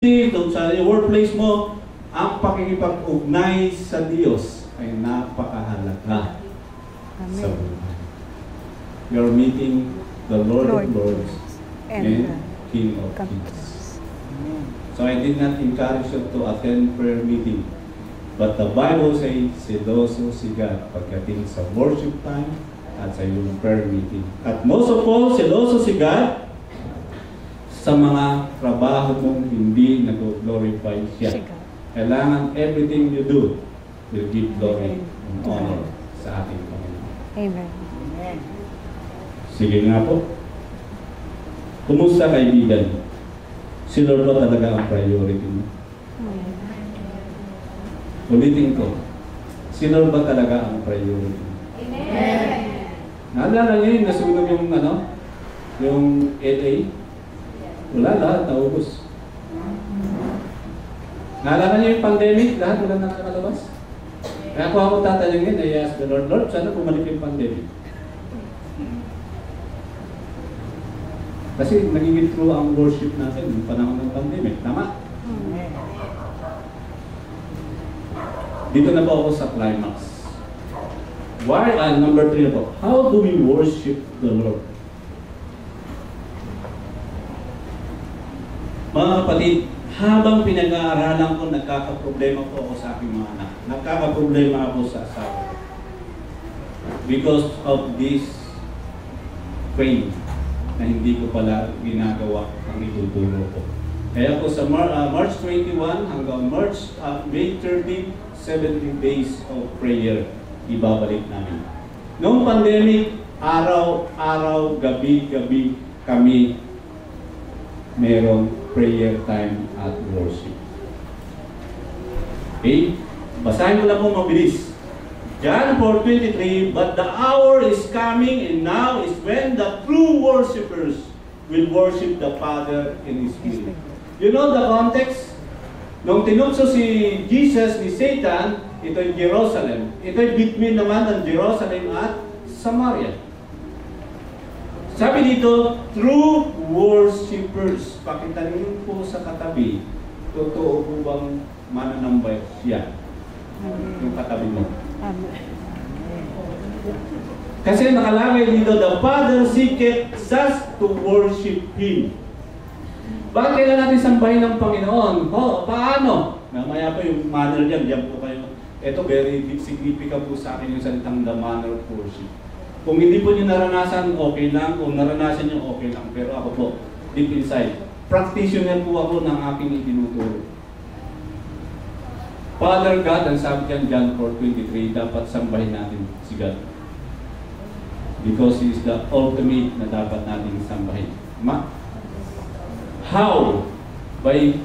doon sa workplace mo, ang pakikipag-ugnay sa Diyos ay napakahalaga sa buhay. You're meeting the Lord of Lords and King of Kings. So I did not encourage you to attend prayer meeting. But the Bible says, seloso si God pagdating sa worship time at sa iyong prayer meeting. At most of all, seloso si God sa mga trabaho mong hindi nag-glorify siya. Kailangan everything you do will give glory and honor sa ating Panginoon. Amen. Sige nga po. Kumusta kaibigan? Si Lord ba talaga ang priority mo? Ulitin ko. Si Lord ba talaga ang priority mo? Amen. Naalala niyo yung nasunog yung yung LA? Wala, lahat naubos. Naalala niyo yung pandemic? Lahat wala nakakalabas. Kaya kung ako tatanungin, I ask the Lord, Lord, sana bumalik yung pandemic. Kasi nagiging true ang worship natin yung panahon ng pandemic. Tama? Dito na po ako sa climax. Why? Number 3 po. How do we worship the Lord? Mga kapatid, habang pinag-aaralan ko, nagkakaproblema po ako sa aking mga anak. Nagkakaproblema ako sa asawa. Because of this pain na hindi ko pala ginagawa ang ituturo ko. Kaya po sa March 21 hanggang May 30, 70 days of prayer, ibabalik namin. Noong pandemic, araw-araw, gabi-gabi kami merong prayer time at worship. Okay? Basahin ko lang po mabilis. John 4:23, but the hour is coming and now is when the true worshipers will worship the Father in His Spirit. You know the context? Nung tinukso si Jesus ni Satan, ito'y Jerusalem. Ito'y between naman ng Jerusalem at Samaria. Sabi dito, true worshipers. Pakita niyo po sa katabi, totoo po bang mananambay siya? Yung katabi mo. Kasi nakalagay dito, the Father seeketh us to worship Him. Bakit kailangan natin sambahin ng Panginoon? Paano? Mamaya pa yung manner niyan, diyan po kayo. Ito very significant po sa akin yung salitang the manner of worship. Kung hindi po nyo naranasan, okay lang. Kung naranasan nyo, okay lang. Pero ako po, deep inside, practitioner po ako ng aking itinuturo. Father God, ang sabi dyan, John 4:23, dapat sambahin natin si God. Because He is the ultimate na dapat natin sambahin. How? By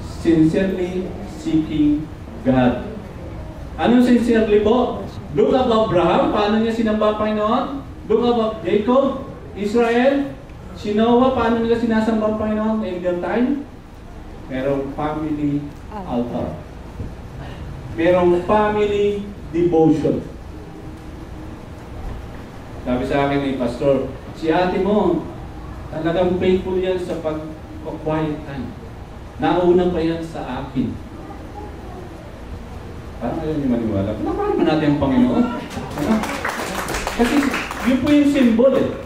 sincerely seeking God. Anong sincerely po? Look at Abraham, paano niya sinamba Panginoon? Look at Jacob, Israel, si Noah, paano nila sinasamba Panginoon in their time? Merong family altar. Merong family devotion. Sabi sa akin ni Pastor, si ate mo, talagang faithful yan sa pag-quiet time. Nauna pa yan sa akin. Parang ayaw niyo maniwala. Panapahan mo natin ang Panginoon. Kasi yun po yung symbol eh.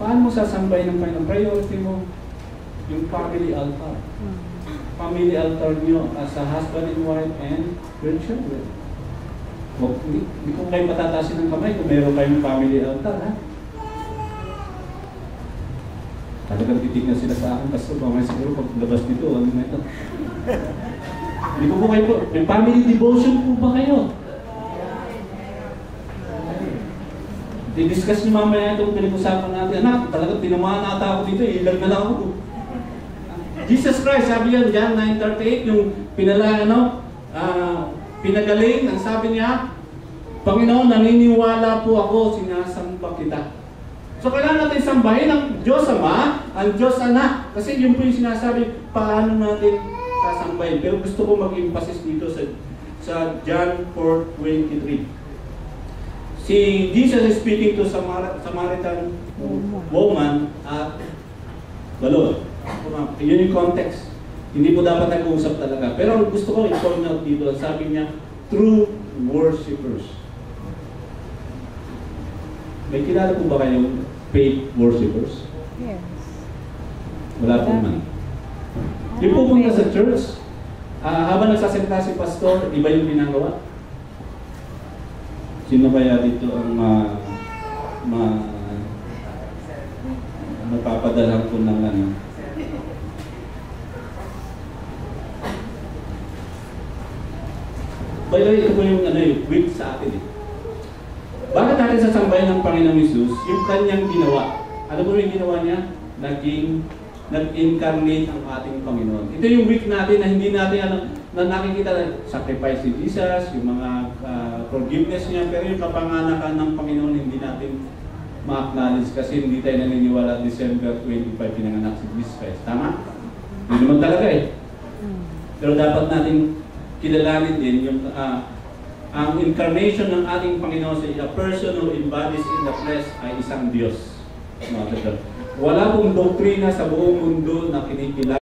Paano mo sasambahin ng Panginoon? Priority mo yung family altar. Family altar niyo as a husband and wife and your children. Hindi ko kayo patatasin ng kamay kung meron kayong family altar, ha? Talagang titignan sila sa akin, Pastor, mamaya siguro paglabas nito, ano na ito? Hindi ko po kayo po, may family devotion po ba kayo? I-discuss niyo mamaya itong pinag-usapan natin. Anak, talagang tinamaan nata ako dito, ilag na lang ako. Jesus Christ, sabi yan, John 9:38, yung pinagaling, ang sabi niya, Panginoon, naniniwala po ako, sinasamba kita. So kailangan natin sambahin ang Diyos Ama, ang Diyos Anak. Kasi yun po yung sinasabi, paano natin sasambahin. Pero gusto ko mag-emphasis dito sa John 4:23. Si Jesus is speaking to Samaritan woman at balon. Yun yung context. Hindi po dapat nag-uusap talaga. Pero ang gusto ko i-point out dito, sabi niya, true worshipers. May kilala po ba kayong fake worshipers? Yes. Wala po man. Yung pupunta sa church, habang nagsasalita si pastor, iba yung ginagawa. Sino kaya dito ang magpapadala po ng ano? By the way, ito po yung week sa atin eh. Bakit natin sasambahin ng Panginoong Hesus yung kanyang ginawa? Ano po yung ginawa niya? Nag-incarnate ang ating Panginoon. Ito yung week natin na hindi natin na nakikita na sacrifice ni Jesus, yung mga forgiveness niya, pero yung kapanganakan ng Panginoon hindi natin ma-acknowledge kasi hindi tayo naniniwala December 25 pinanganak si Jesus Christ. Tama? Hindi naman talaga eh. Pero dapat natin kilalanin din yung ang incarnation ng ating Panginoon sa a person who embodies in the flesh ay isang Diyos. Wala pong doktrina sa buong mundo na kinikilala